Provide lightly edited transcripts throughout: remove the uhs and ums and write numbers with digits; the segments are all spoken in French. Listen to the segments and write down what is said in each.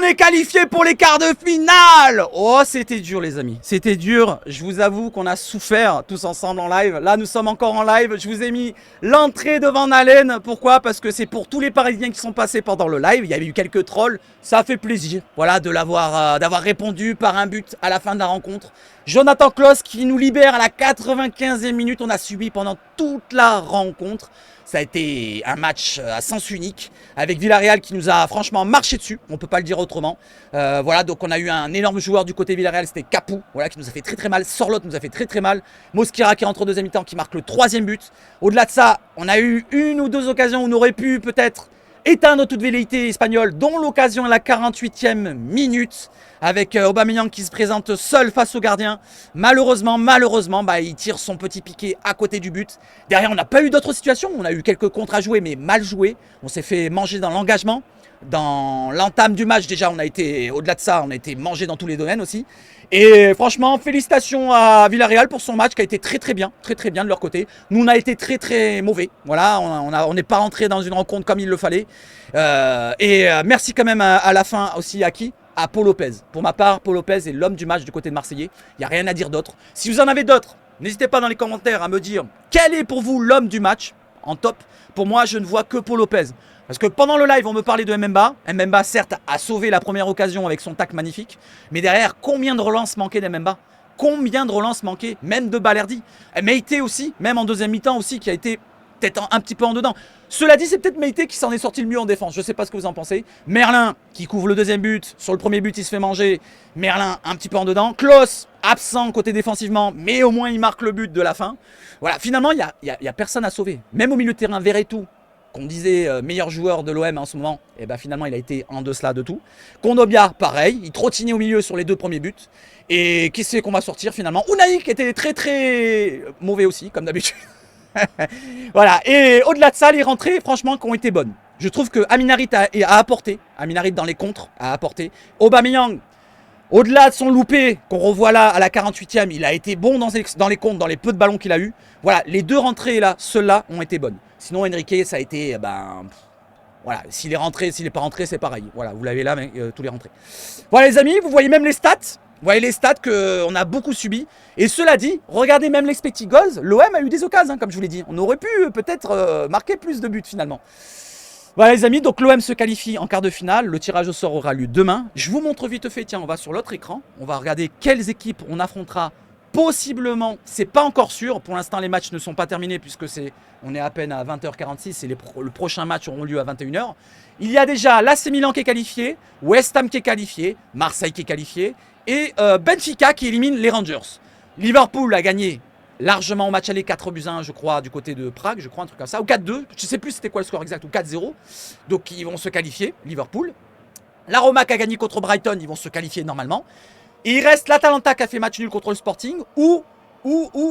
est qualifié pour les quarts de finale. Oh, c'était dur les amis, c'était dur. Je vous avoue qu'on a souffert tous ensemble en live. Là, nous sommes encore en live. Je vous ai mis l'entrée de Van Halen. Pourquoi? Parce que c'est pour tous les Parisiens qui sont passés pendant le live. Il y avait eu quelques trolls. Ça fait plaisir, voilà, de l'avoir, d'avoir répondu par un but à la fin de la rencontre. Jonathan Klaus qui nous libère à la 95e minute. On a subi pendant toute la rencontre. Ça a été un match à sens unique avec Villarreal qui nous a franchement marché dessus, on ne peut pas le dire autrement. Voilà, donc on a eu un énorme joueur du côté Villarreal, c'était Capou, voilà, qui nous a fait très mal. Sorloth nous a fait très mal. Mosquera qui rentre en deuxième mi-temps qui marque le 3e but. Au-delà de ça, on a eu une ou deux occasions où on aurait pu peut-être éteindre toute velléité espagnole, dont l'occasion à la 48e minute avec Aubameyang qui se présente seul face au gardien. Malheureusement, bah, il tire son petit piqué à côté du but. Derrière, on n'a pas eu d'autres situations. On a eu quelques contres à jouer, mais mal joués. On s'est fait manger dans l'engagement. Dans l'entame du match, déjà, on a été, au-delà de ça, on a été mangé dans tous les domaines aussi. Et franchement, félicitations à Villarreal pour son match qui a été très bien de leur côté. Nous, on a été très mauvais. Voilà, on n'est pas rentré dans une rencontre comme il le fallait. Merci quand même à la fin aussi à qui? À Paul Lopez. Pour ma part, Paul Lopez est l'homme du match du côté de Marseillais. Il n'y a rien à dire d'autre. Si vous en avez d'autres, n'hésitez pas dans les commentaires à me dire quel est pour vous l'homme du match en top. Pour moi, je ne vois que Paul Lopez. Parce que pendant le live, on me parlait de Mbemba. Mbemba, certes, a sauvé la première occasion avec son tac magnifique. Mais derrière, combien de relances manquaient d'Mbemba? Combien de relances manquaient? Même de Balerdi. Meïté aussi, même en deuxième mi-temps aussi, qui a été peut-être un petit peu en dedans. Cela dit, c'est peut-être Meïté qui s'en est sorti le mieux en défense. Je ne sais pas ce que vous en pensez. Merlin qui couvre le deuxième but. Sur le premier but, il se fait manger. Merlin un petit peu en dedans. Klaus, absent côté défensivement, mais au moins il marque le but de la fin. Voilà, finalement, il n'y a personne à sauver. Même au milieu de terrain, Verretou, qu'on disait meilleur joueur de l'OM en ce moment, et ben finalement il a été en deçà de tout. Kondogbia, pareil, il trottinait au milieu sur les deux premiers buts. Et qui c'est qu'on va sortir finalement? Unai qui était très mauvais aussi, comme d'habitude. Voilà, et au-delà de ça, les rentrées, franchement, qui ont été bonnes. Je trouve que Aminarit a apporté, Aminarit dans les contres a apporté. Aubameyang, au-delà de son loupé, qu'on revoit là à la 48e, il a été bon dans les contres, dans les peu de ballons qu'il a eu. Voilà, les deux rentrées là, ceux-là ont été bonnes. Sinon, Enrique, ça a été, voilà, s'il est rentré, s'il n'est pas rentré, c'est pareil. Voilà, vous l'avez là, tous les rentrés. Voilà les amis, vous voyez même les stats. Vous voyez les stats qu'on a beaucoup subi. Et cela dit, regardez même l'expected goals. L'OM a eu des occasions, hein, comme je vous l'ai dit. On aurait pu peut-être marquer plus de buts finalement. Voilà les amis, donc l'OM se qualifie en quart de finale. Le tirage au sort aura lieu demain. Je vous montre vite fait, tiens, on va sur l'autre écran. On va regarder quelles équipes on affrontera possiblement. C'est pas encore sûr. Pour l'instant, les matchs ne sont pas terminés puisque on est à peine à 20h46 et le prochain match auront lieu à 21h. Il y a déjà l'AC Milan qui est qualifié, West Ham qui est qualifié, Marseille qui est qualifié et Benfica qui élimine les Rangers. Liverpool a gagné largement au match aller 4-1 je crois du côté de Prague, je crois un truc comme ça, ou 4-2, je sais plus c'était quoi le score exact, ou 4-0. Donc ils vont se qualifier, Liverpool. La Roma qui a gagné contre Brighton, ils vont se qualifier normalement. Et il reste l'Atalanta qui a fait match nul contre le Sporting ou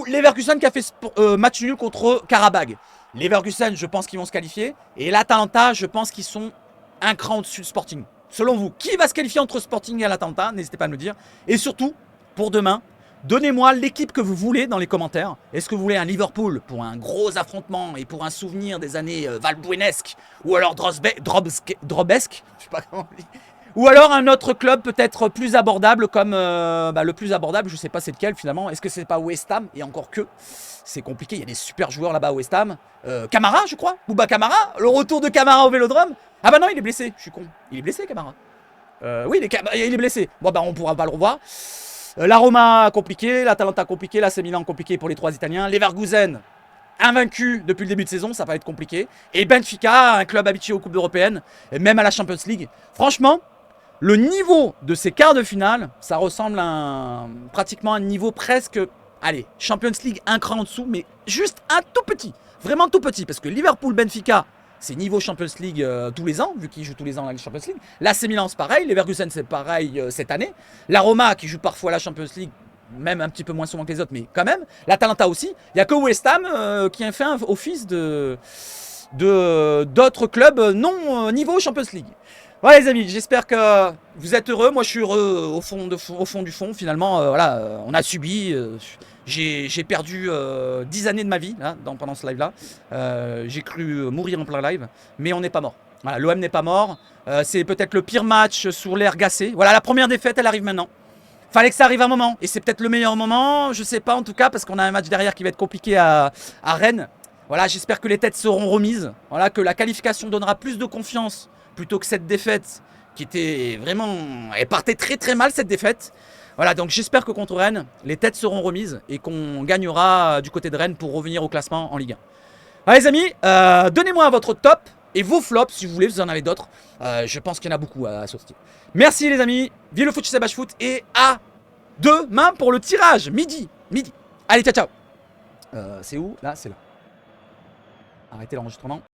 Leverkusen qui a fait match nul contre Karabag. Leverkusen, je pense qu'ils vont se qualifier. Et l'Atalanta, je pense qu'ils sont un cran au-dessus du Sporting. Selon vous, qui va se qualifier entre Sporting et l'Atalanta? N'hésitez pas à me le dire. Et surtout, pour demain, donnez-moi l'équipe que vous voulez dans les commentaires. Est-ce que vous voulez un Liverpool pour un gros affrontement et pour un souvenir des années valbuenesques? Ou alors Drobesque, je sais pas comment on dit. Ou alors un autre club peut-être plus abordable comme le plus abordable, je sais pas c'est lequel finalement. Est-ce que c'est pas West Ham? Et encore que, c'est compliqué, il y a des super joueurs là-bas à West Ham. Camara je crois, Bouba Camara, le retour de Camara au Vélodrome. Ah bah non il est blessé, je suis con. Il est blessé Camara. Oui il est blessé. Bon bah on pourra pas le revoir. La Roma compliqué, l'Atalanta compliqué, l'AC Milan compliqué pour les trois Italiens. Leverkusen invaincu depuis le début de saison, ça va être compliqué. Et Benfica, un club habitué aux Coupes européennes, et même à la Champions League. Franchement, le niveau de ces quarts de finale, ça ressemble à pratiquement un niveau presque, allez, Champions League un cran en dessous, mais juste un tout petit, vraiment tout petit, parce que Liverpool-Benfica, c'est niveau Champions League tous les ans, vu qu'ils jouent tous les ans la Champions League. L'AC Milan, c'est pareil, Leverkusen, c'est pareil cette année. La Roma, qui joue parfois la Champions League, même un petit peu moins souvent que les autres, mais quand même. L'Atalanta aussi. Il n'y a que West Ham qui a fait un office d'autres clubs non niveau Champions League. Voilà les amis, j'espère que vous êtes heureux. Moi je suis heureux au fond du fond. Finalement, voilà, on a subi. J'ai perdu 10 années de ma vie là, pendant ce live là. J'ai cru mourir en plein live, mais on n'est pas mort. Voilà, l'OM n'est pas mort. C'est peut-être le pire match sur l'air gacé. Voilà, la première défaite, elle arrive maintenant. Fallait que ça arrive un moment. Et c'est peut-être le meilleur moment. Je sais pas en tout cas, parce qu'on a un match derrière qui va être compliqué à Rennes. Voilà, j'espère que les têtes seront remises. Voilà, que la qualification donnera plus de confiance plutôt que cette défaite qui était vraiment... Elle partait très très mal cette défaite. Voilà, donc j'espère que contre Rennes, les têtes seront remises et qu'on gagnera du côté de Rennes pour revenir au classement en Ligue 1. Allez les amis, donnez-moi votre top et vos flops si vous voulez, vous en avez d'autres. Je pense qu'il y en a beaucoup à ce style. Merci les amis, vive le foot chez Sabache Foot et à demain pour le tirage, midi. Allez, ciao ciao. C'est où? Là, c'est là. Arrêtez l'enregistrement.